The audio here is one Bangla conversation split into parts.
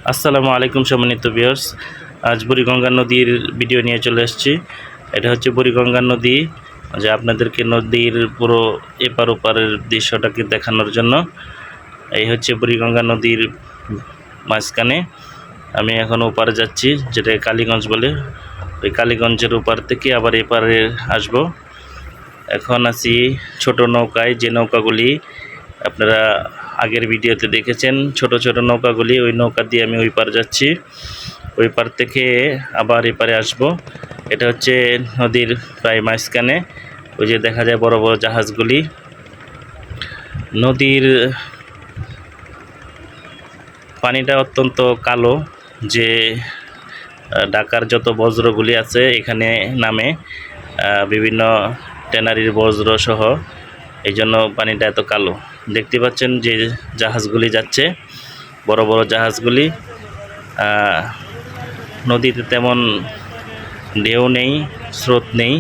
আসসালামু আলাইকুম সম্মানিত ভিউয়ার্স। আজ বুড়িগঙ্গা নদীর ভিডিও নিয়ে চলে এসেছি। এটা হচ্ছে বুড়িগঙ্গা নদী, যে আপনাদেরকে নদীর পুরো এপার ওপারের দৃশ্যটাকে দেখানোর জন্য। এই হচ্ছে বুড়িগঙ্গা নদীর মাঝখানে। আমি এখন ওপারে যাচ্ছি, যেটা কালীগঞ্জ বলে। ওই কালীগঞ্জের ওপার থেকে আবার এপারে আসব। এখন আছি ছোট নৌকায়, যে নৌকাগুলি আপনারা আগের ভিডিওতে দেখেছেন, ছোট ছোট নৌকাগুলি। ওই নৌকা দিয়ে আমি ওই পার যাচ্ছি। ওই পার থেকে আবার এপারে আসব। এটা হচ্ছে নদীর প্রায় মাঝখানে। ওই যে দেখা যায় বড় বড় জাহাজগুলি। নদীর পানিটা অত্যন্ত কালো, যে ঢাকার যত বজ্রগুলি আছে এখানে নামে, বিভিন্ন ট্যানারির বজ্র সহ। এই জন্য পানিটা এত কালো। দেখতে পাচ্ছেন যে জাহাজগুলি যাচ্ছে, বড় বড় জাহাজগুলি। নদীতে তেমন ঢেউ নেই, স্রোত নেই,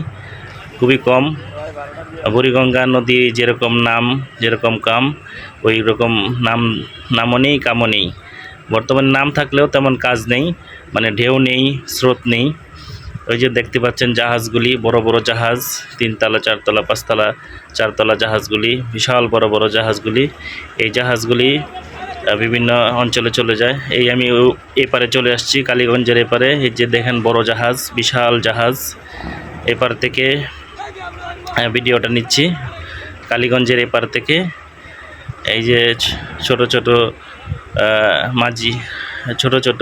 খুবই কম। বুড়িগঙ্গা নদী যেরকম নাম, যেরকম কাম, ওই রকম নামও নেই, কামও নেই। বর্তমানে নাম থাকলেও তেমন কাজ নেই, মানে ঢেউ নেই, স্রোত নেই। ওই যে দেখতে পাচ্ছেন জাহাজগুলি, বড় বড় জাহাজ, 3তলা 4তলা 5তলা 4তলা জাহাজগুলি, বিশাল বড় বড় জাহাজগুলি। এই জাহাজগুলি বিভিন্ন অঞ্চলে চলে যায়। এই আমি এপারে চলে আসছি, কালীগঞ্জের এপারে। এই যে দেখেন বড় জাহাজ, বিশাল জাহাজ। এপার থেকে ভিডিওটা নিচ্ছি, কালীগঞ্জের এপার থেকে। এই যে ছোট ছোট মাঝি, ছোট ছোট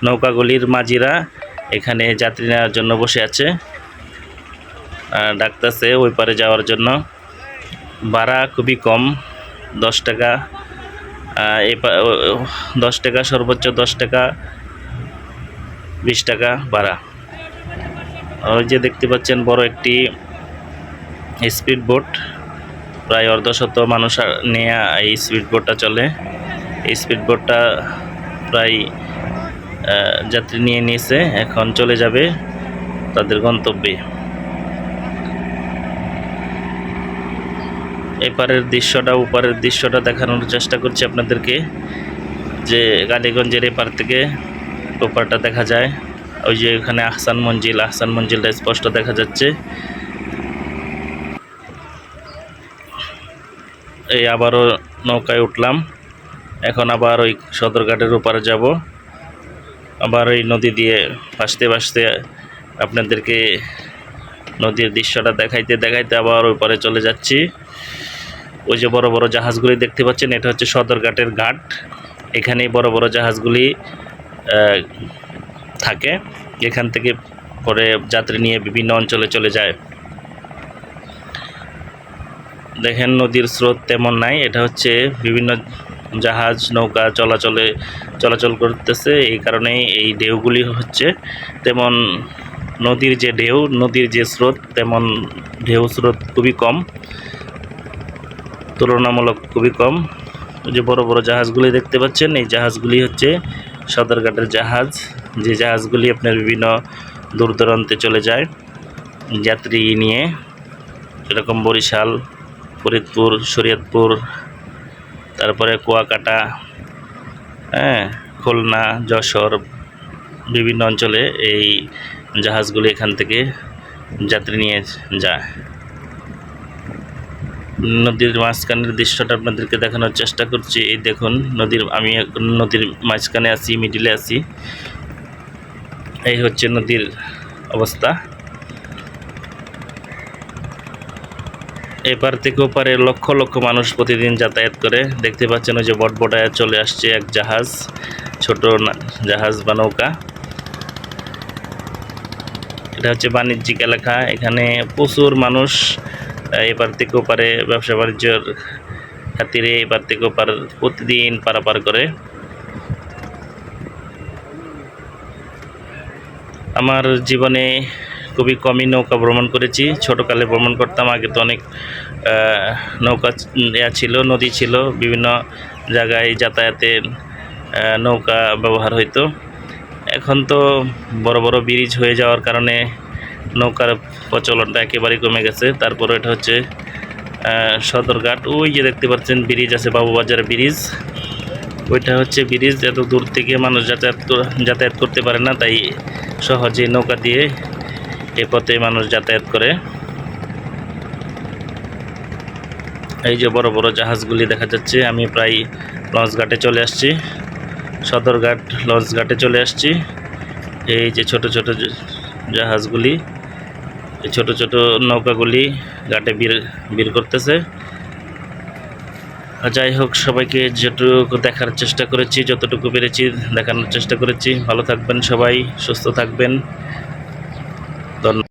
নৌকাগুলির মাঝিরা এখানে যাত্রী নেওয়ার জন্য বসে আছে, ডাকতেছে ওই পারে যাওয়ার জন্য। ভাড়া খুবই কম, 10 টাকা। 10 টাকা, সর্বোচ্চ 10 টাকা, 20 টাকা ভাড়া। ওই যে দেখতে পাচ্ছেন বড় একটি স্পিড বোট, প্রায় অর্ধশত মানুষ নিয়ে এই স্পিড বোটটা চলে। এই স্পিড বোটটা প্রায় যাত্রী নিয়ে নিয়েছে, এখন চলে যাবে তাদের গন্তব্যে। এপারের দৃশ্যটা, ওপারের দৃশ্যটা দেখানোর চেষ্টা করছি আপনাদেরকে, যে কালীগঞ্জের এপার থেকে ওপারটা দেখা যায়। ওই যে এখানে আহসান মঞ্জিলটা স্পষ্ট দেখা যাচ্ছে। এই আবারও নৌকায় উঠলাম, এখন আবার ওই সদরঘাটের ওপারে যাব। আবার ওই নদী দিয়ে ভাসতে ভাসতে আপনাদেরকে নদীর দৃশ্যটা দেখাইতে দেখাইতে আবার ওই পারে চলে যাচ্ছি। ওই যে বড় বড় জাহাজগুলি দেখতে পাচ্ছেন, এটা হচ্ছে সদরঘাটের ঘাট। এখানেই বড় বড় জাহাজগুলি থাকে। এখান থেকে পরে যাত্রী নিয়ে বিভিন্ন অঞ্চলে চলে যায়। দেখেন নদীর স্রোত তেমন নাই, এটা হচ্ছে বিভিন্ন জাহাজ নৌকা চলাচল করতেছে, এই কারণেই এই ঢেউগুলি হচ্ছে। তেমন নদীর যে ঢেউ, নদীর যে স্রোত, তেমন ঢেউ স্রোত খুবই কম, তুলনামূলক খুবই কম। যে বড় বড় জাহাজগুলি দেখতে পাচ্ছেন, এই জাহাজগুলি হচ্ছে সদরঘাটের জাহাজ, যে জাহাজগুলি আপনার বিভিন্ন দূর দূরান্তে চলে যায় যাত্রী নিয়ে। এরকম বরিশাল, ফরিদপুর, শরীয়তপুর, তারপরে কুয়াকাটা, খুলনা, যশোর, বিভিন্ন অঞ্চলে এই জাহাজগুলি এখান থেকে যাত্রী নিয়ে যায়। নদীর মাঝখানের দৃশ্যটা আপনাদেরকে দেখানোর চেষ্টা করছি। এই দেখুন আমি এখন নদীর মাঝখানে আছি, মিডিলে আছি। এই হচ্ছে নদীর অবস্থা। এপার থেকে ওপারে লক্ষ লক্ষ মানুষ প্রতিদিন যাতায়াত করে। দেখতে পাচ্ছেন ওই যে বটবটায় চলে আসছে এক জাহাজ, ছোট জাহাজ বা নৌকা। এটা হচ্ছে বাণিজ্যিক এলাকা, এখানে প্রচুর মানুষ এপার থেকে ওপারে ব্যবসা বাণিজ্যের খাতিরে এপার থেকে ওপার প্রতিদিন পারাপার করে। আমার জীবনে খুবই কমই নৌকা ভ্রমণ করেছি, ছোটোকালে ভ্রমণ করতাম। আগে তো অনেক নৌকা ছিল, নদী ছিল, বিভিন্ন জায়গায় যাতায়াতের নৌকা ব্যবহার হইতো। এখন তো বড় বড় ব্রিজ হয়ে যাওয়ার কারণে নৌকার প্রচলনটা একেবারেই কমে গেছে। তারপরে এটা হচ্ছে সদরঘাট। ওই যে দেখতে পাচ্ছেন ব্রিজ আছে, বাবুবাজার ব্রিজ। ওইটা হচ্ছে ব্রিজ, এত দূর থেকে মানুষ যাতায়াত করতে পারে না, তাই সহজে নৌকা দিয়ে এ পথে মানুষ যাতায়াত করে। এই যে বড় বড় জাহাজগুলি দেখা যাচ্ছে। আমি প্রায় লঞ্চ ঘাটে চলে আসছি, সদরঘাট লঞ্চ ঘাটে চলে আসছি। এই যে ছোট ছোট জাহাজগুলি, এই ছোট ছোট নৌকাগুলি ঘাটে বীর করতেছে। যাই হোক, সবাইকে যেটুকু দেখার চেষ্টা করেছি, যতটুকু পেরেছি দেখানোর চেষ্টা করেছি। ভালো থাকবেন সবাই, সুস্থ থাকবেন। ধন্যবাদ।